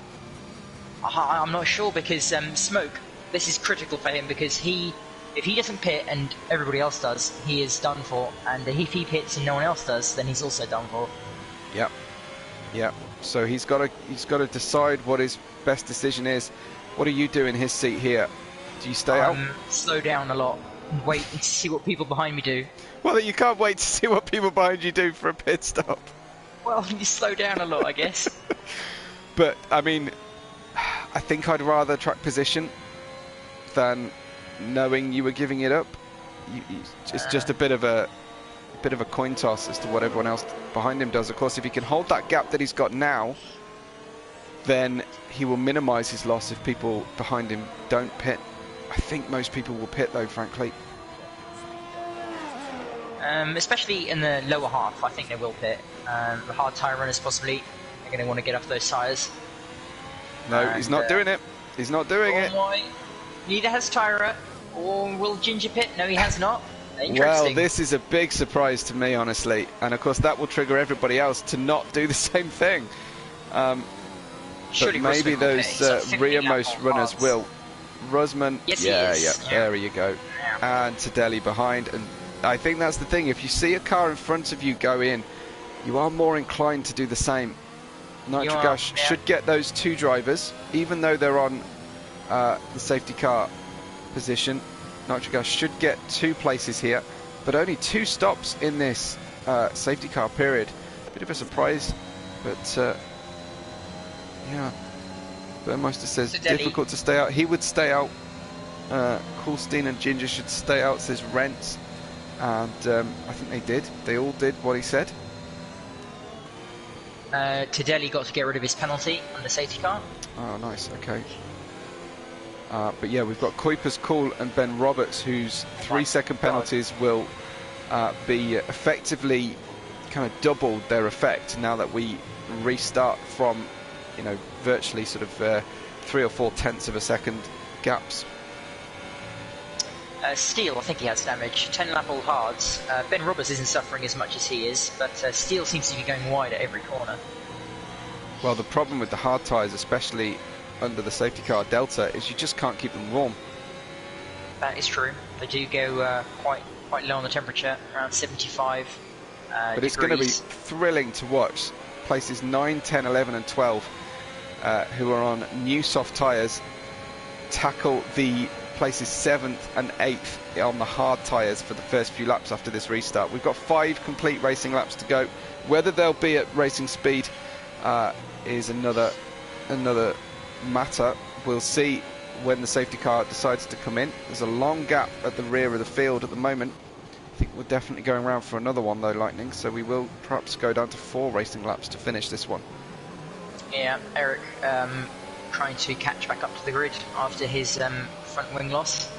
I'm not sure, because Smoke, this is critical for him, because if he doesn't pit and everybody else does, he is done for. And if he pits and no one else does, then he's also done for. Yep. Yep. So he's got to decide what his best decision is. What do you do in his seat here? Do you stay out? Slow down a lot and wait and see what people behind me do. Well, you can't wait to see what people behind you do for a pit stop. Well, you slow down a lot, I guess. But I mean, I think I'd rather track position than knowing you were giving it up. It's just a bit of a coin toss as to what everyone else behind him does. Of course, if he can hold that gap that he's got now, then he will minimise his loss if people behind him don't pit. I think most people will pit, though, frankly. Especially in the lower half, I think they will pit. The hard tyre runners possibly are going to want to get off those tyres. No, he's not doing it. He's not doing it. Neither has Tyra. Or will Ginger pit? No, he has not. Well, Interesting. this is a big surprise to me, honestly. And of course, that will trigger everybody else to not do the same thing. But Surely maybe Rusman will those pit. He's got 50 rearmost lap runners hards. will. Rusman, Yes, yeah, he is. there you go. Yeah. And Tadeli behind. And I think that's the thing. If you see a car in front of you go in, you are more inclined to do the same. Nitrogas should get those two drivers, even though they're on the safety car position. Nitrogas should get 2 places here, but only 2 stops in this safety car period. Bit of a surprise, but yeah. Burmeister says difficult to stay out. He would stay out. Coolstein and Ginger should stay out, says Rents. And I think they did. They all did what he said. Tadeli got to get rid of his penalty on the safety car. Oh, nice. Okay. But yeah, we've got Kuipers, Cool and Ben Roberts, whose 3-second penalties will be effectively kind of doubled their effect now that we restart from, you know, virtually sort of 3 or 4 tenths of a second gaps. Steele, I think he has damage. 10 lap all hards. Ben Roberts isn't suffering as much as he is, but Steele seems to be going wide at every corner. Well, the problem with the hard tyres, especially under the safety car Delta, is you just can't keep them warm. That is true. They do go quite low on the temperature, around 75 But it's going to be thrilling to watch places 9, 10, 11 and 12 who are on new soft tyres tackle the places 7th and 8th on the hard tyres for the first few laps after this restart. We've got 5 complete racing laps to go. Whether they'll be at racing speed is another matter. We'll see when the safety car decides to come in. There's a long gap at the rear of the field at the moment. I think we're definitely going around for another one though, Lightning, so we will perhaps go down to 4 racing laps to finish this one. Yeah, Eric trying to catch back up to the grid after his front wing loss.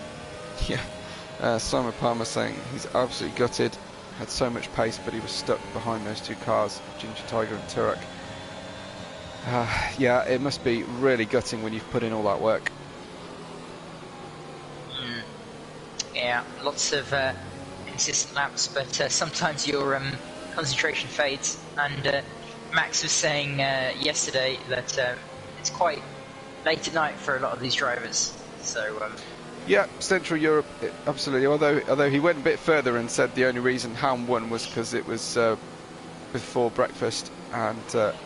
Yeah, Simon Palmer saying he's absolutely gutted. Had so much pace, but he was stuck behind those 2 cars, Ginger Tiger and Turek. Yeah, it must be really gutting when you've put in all that work. Yeah, lots of consistent laps, but sometimes your concentration fades. And Max was saying yesterday that it's quite late at night for a lot of these drivers. So yeah, Central Europe, absolutely. Although he went a bit further and said the only reason Helm won was because it was before breakfast, and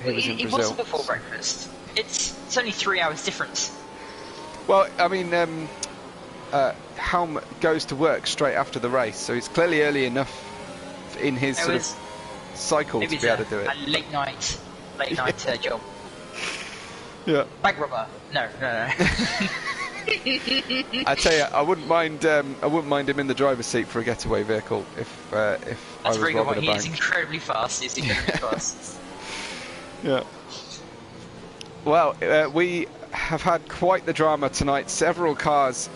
he was in It Brazil. wasn't before breakfast. It's only 3 hours difference. Well, I mean, Helm goes to work straight after the race, so it's clearly early enough in his sort of cycle to be able to do it. A late night job. Yeah. Bank robber. No. I tell you, I wouldn't mind him in the driver's seat for a getaway vehicle if I was very good. robbing a He bank. is incredibly fast. He's incredibly fast. Yeah. Well, we have had quite the drama tonight. Several cars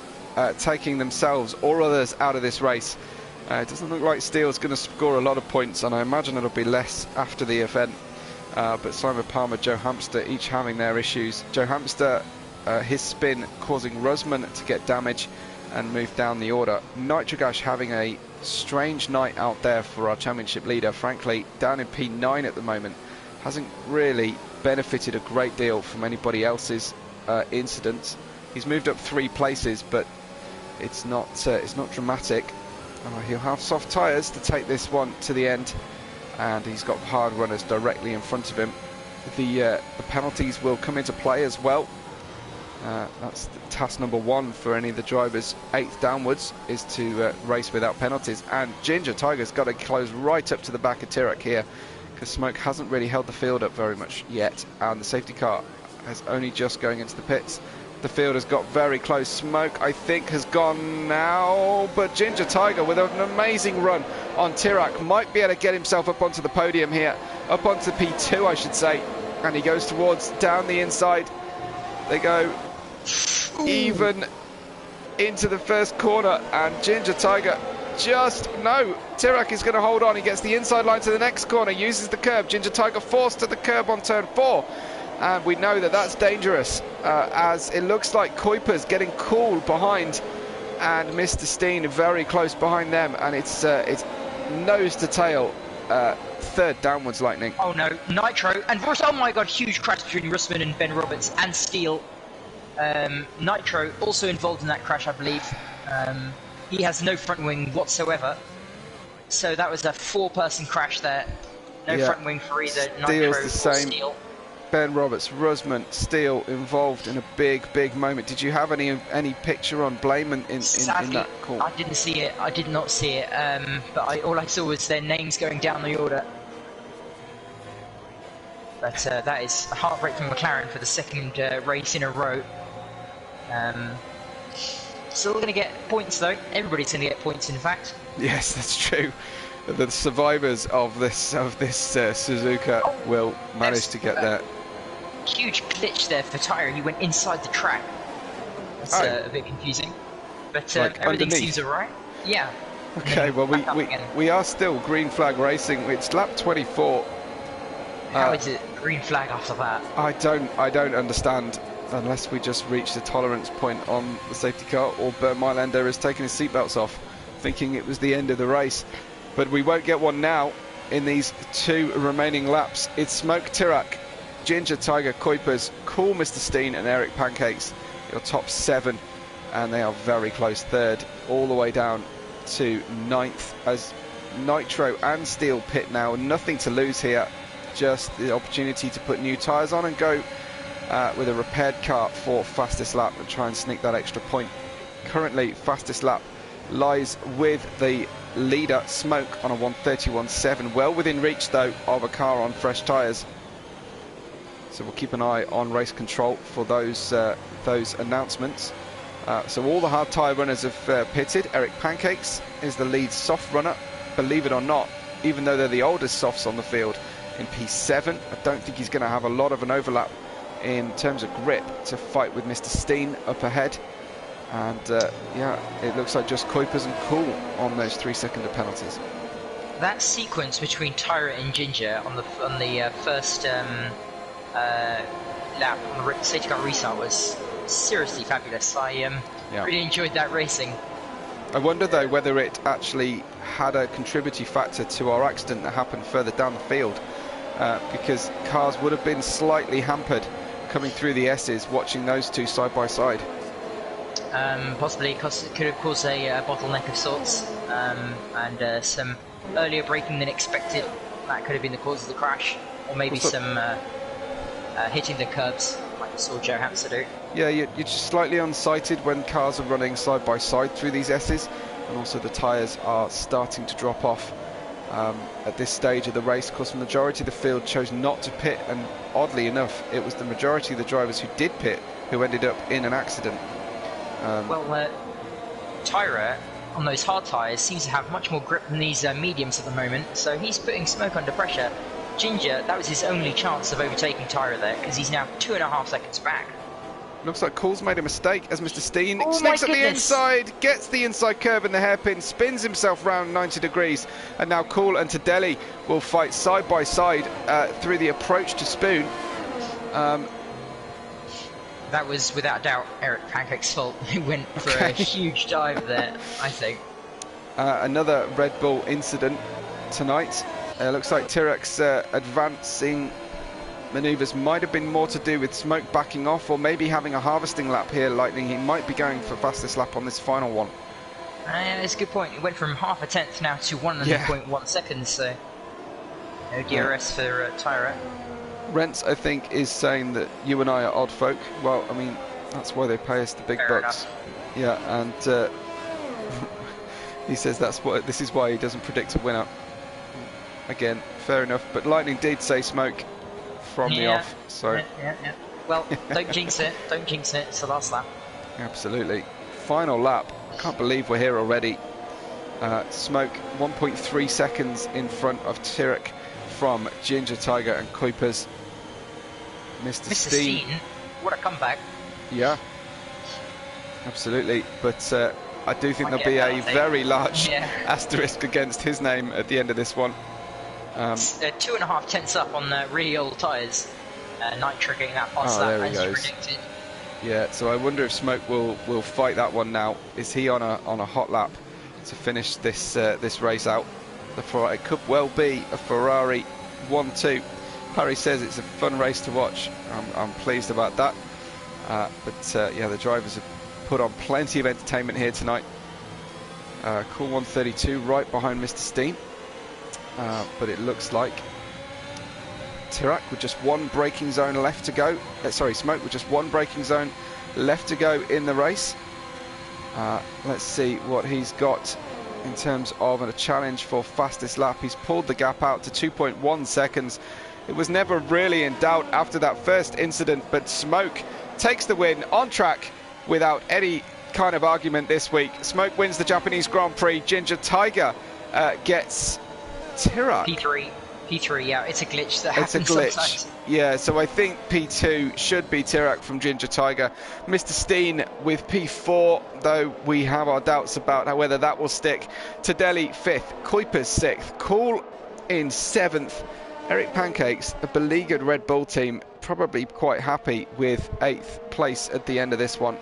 taking themselves or others out of this race. It doesn't look like Steele's going to score a lot of points, and I imagine it'll be less after the event. But Simon Palmer, Joe Hamster, each having their issues. Joe Hamster, his spin causing Rusman to get damage and move down the order. Nitrogash having a strange night out there for our championship leader, frankly, down in P9 at the moment. Hasn't really benefited a great deal from anybody else's incidents. He's moved up 3 places, but it's not dramatic. He'll have soft tyres to take this one to the end, and he's got hard runners directly in front of him. The penalties will come into play as well. That's task number 1 for any of the drivers, 8th downwards, is to race without penalties. And Ginger Tiger's got to close right up to the back of Tirac here, because Smoke hasn't really held the field up very much yet, and the safety car is only just going into the pits. The field has got very close. Smoke, I think, has gone now, but Ginger Tiger with an amazing run on Tirac might be able to get himself up onto the podium here, up onto P2 I should say, and he goes towards down the inside. They go even into the first corner, and Ginger Tiger Tirac is going to hold on. He gets the inside line to the next corner, uses the curb. Ginger Tiger forced to the curb on turn 4. And we know that that's dangerous, as it looks like Kuiper's getting cool behind, and Mr. Steen very close behind them, and it's nose to tail, 3rd downwards Lightning. Oh no, Nitro and Russ! Oh my god, huge crash between Russman and Ben Roberts and Steele. Nitro also involved in that crash, I believe. He has no front wing whatsoever, so that was a 4-person crash there. No front wing for either Nitro or Steele. Ben Roberts, Rusman, Steele involved in a big moment. Did you have any picture on blame in that call? I didn't see it. I did not see it. But all I saw was their names going down the order. But that is a heartbreak from McLaren for the 2nd race in a row. Still going to get points though. Everybody's going to get points, in fact. Yes, that's true. The survivors of this Suzuka will manage to get there. Huge glitch there for Tyre. He went inside the track. That's a bit confusing, but like everything underneath. seems alright. Yeah. Okay, well we are still green flag racing. It's lap 24. How is it green flag after that? I don't understand, unless we just reach the tolerance point on the safety car, or Bernd Mailänder has taken his seatbelts off, thinking it was the end of the race. But we won't get one now in these 2 remaining laps. It's Smoke Tirac, Ginger Tiger, Kuipers, Cool Mr. Steen and Eric Pancakes, your top 7, and they are very close 3rd, all the way down to 9th, as Nitro and Steele pit now. Nothing to lose here, just the opportunity to put new tyres on and go with a repaired car for fastest lap and try and sneak that extra point. Currently, fastest lap lies with the leader, Smoke, on a 1:31.7, well within reach though of a car on fresh tyres. So we'll keep an eye on race control for those announcements. So all the hard tyre runners have pitted. Eric Pancakes is the lead soft runner, believe it or not, even though they're the oldest softs on the field in P7. I don't think he's going to have a lot of an overlap in terms of grip to fight with Mr. Steen up ahead. And yeah, it looks like just Kuipers and Cool on those 3-second penalties. That sequence between Tyra and Ginger on the first lap on the safety car restart was seriously fabulous. I really enjoyed that racing. I wonder though whether it actually had a contributory factor to our accident that happened further down the field, because cars would have been slightly hampered coming through the S's, watching those two side by side. Possibly, because it could have caused a bottleneck of sorts, and some earlier braking than expected that could have been the cause of the crash, or maybe some hitting the curbs, like we saw Joe Hamster do. Yeah, you're just slightly unsighted when cars are running side by side through these S's, and also the tyres are starting to drop off at this stage of the race. Of course, the majority of the field chose not to pit, and oddly enough, it was the majority of the drivers who did pit who ended up in an accident. Tyra, on those hard tyres, seems to have much more grip than these mediums at the moment, so he's putting Smoke under pressure. Ginger, that was his only chance of overtaking Tyra there, because he's now 2.5 seconds back. Looks like Cool's made a mistake as Mr. Steen Oh sneaks my at the goodness. inside, gets the inside curve in the hairpin, spins himself round 90 degrees, and now Cool and Tadelli will fight side by side through the approach to Spoon. That was without doubt Eric Pancake's fault. He went for a huge dive there, I think. Another Red Bull incident tonight. Looks like Tirak's advancing manoeuvres might have been more to do with Smoke backing off, or maybe having a harvesting lap here. Lightning, he might be going for fastest lap on this final one. That's a good point. It went from half a tenth now to 1.1 seconds, so no DRS for Tyra. Rents, I think, is saying that you and I are odd folk. Well, I mean, that's why they pay us the big Fair bucks. enough. Yeah, and he says this is why he doesn't predict a winner. Again, fair enough. But Lightning did say Smoke from the off, so yeah. Well, don't jinx it. Don't jinx it. It's the last lap. absolutely. Final lap. I can't believe we're here already. Smoke 1.3 seconds in front of Tirak from Ginger Tiger and Kuipers. Mr. Steen, what a comeback. yeah, absolutely. But I do think there'll be a very large asterisk against his name at the end of this one. 2.5 tenths up on the really old tyres. Nitro getting that past there that he as goes. predicted. Yeah, so I wonder if Smoke will fight that one now. Is he on a hot lap to finish this race out? It could well be a Ferrari 1-2. Harry says it's a fun race to watch. I'm pleased about that. Yeah, the drivers have put on plenty of entertainment here tonight. Cool 132 right behind Mr. Steen. But it looks like Tirak with just one braking zone left to go. Smoke with just one braking zone left to go in the race. Let's see what he's got in terms of a challenge for fastest lap. He's pulled the gap out to 2.1 seconds. It was never really in doubt after that first incident, but Smoke takes the win on track without any kind of argument this week. Smoke wins the Japanese Grand Prix. Ginger Tiger gets Tirak. P3, yeah, it's a glitch that happens It's a glitch. sometimes. Yeah, so I think P2 should be Tirak from Ginger Tiger. Mr. Steen with P4, though we have our doubts about whether that will stick. Tadelli 5th, Kuipers 6th, Cool in 7th. Eric Pancakes, a beleaguered Red Bull team, probably quite happy with 8th place at the end of this one.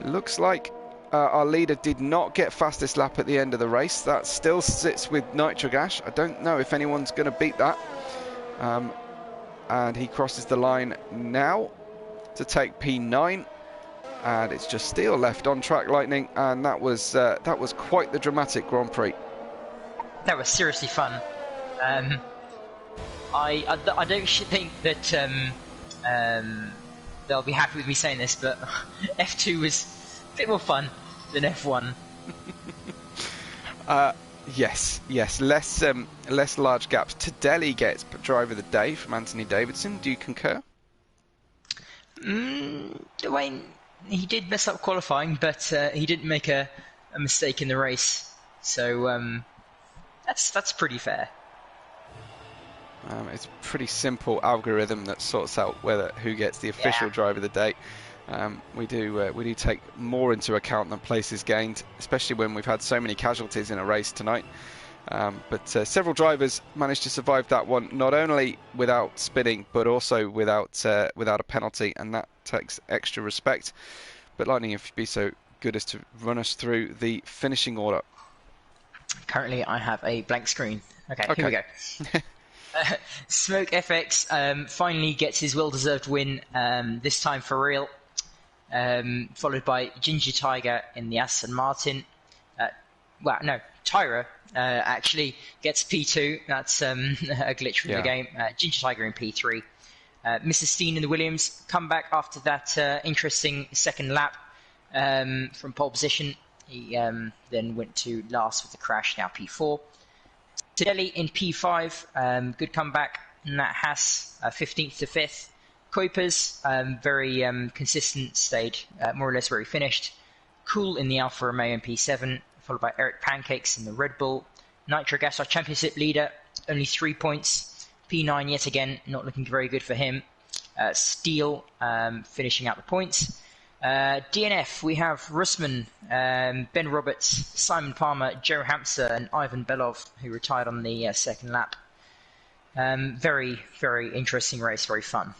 Looks like our leader did not get fastest lap at the end of the race. That still sits with Nitrogash. I don't know if anyone's going to beat that. And he crosses the line now to take P9. And it's just Steele left on track, Lightning. And that was quite the dramatic Grand Prix. That was seriously fun. I don't think that they'll be happy with me saying this, but F2 was a bit more fun than F1. Yes, less large gaps. Tadelli gets driver of the day from Anthony Davidson. Do you concur? Dwayne, he did mess up qualifying, but he didn't make a mistake in the race, so that's pretty fair. It's a pretty simple algorithm that sorts out who gets the official driver of the day. We do take more into account than places gained, especially when we've had so many casualties in a race tonight. But several drivers managed to survive that one, not only without spinning, but also without a penalty, and that takes extra respect. But Lightning, if you'd be so good as to run us through the finishing order. Currently, I have a blank screen. Okay. Here we go. Smoke FX finally gets his well-deserved win, this time for real, followed by Ginger Tiger in the Aston Martin. Tyra actually gets P2. That's a glitch from the game. Ginger Tiger in P3. Mrs. Steen in the Williams come back after that interesting second lap from pole position. He then went to last with the crash, now P4. Tidelli in P5, good comeback. And that Haas 15th to 5th. Kuipers, very consistent, stayed more or less where he finished. Cool in the Alfa Romeo in P7, followed by Eric Pancakes in the Red Bull. Nitro Gas, our championship leader, only 3 points. P9 yet again, not looking very good for him. Steele finishing out the points. DNF, we have Russman, Ben Roberts, Simon Palmer, Joe Hamster, and Ivan Belov, who retired on the second lap. Very, very interesting race, very fun.